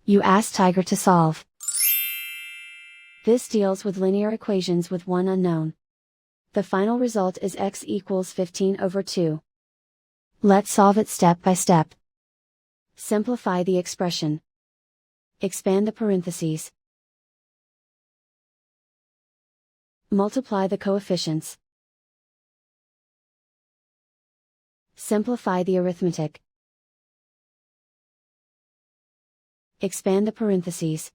You ask Tiger to solve. This deals with linear equations with one unknown. The final result is x equals 15/2. Let's solve it step by step. Simplify the expression. Expand the parentheses. Multiply the coefficients. Simplify the arithmetic. Expand the parentheses.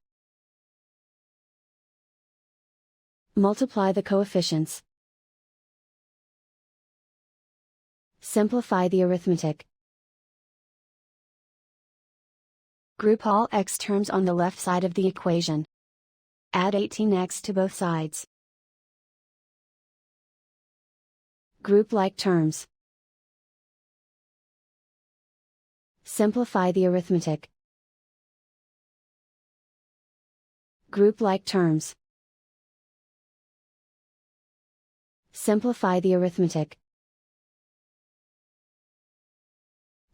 Multiply the coefficients. Simplify the arithmetic. Group all x terms on the left side of the equation. Add 18x to both sides. Group like terms. Simplify the arithmetic. Group like terms. Simplify the arithmetic.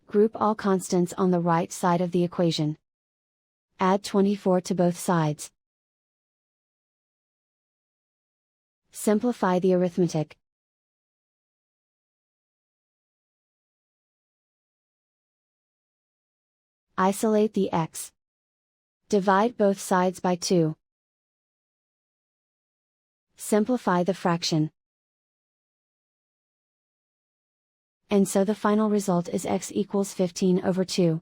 Group all constants on the right side of the equation. Add 24 to both sides. Simplify the arithmetic. Isolate the x. Divide both sides by 2. Simplify the fraction. And so the final result is x equals 15/2.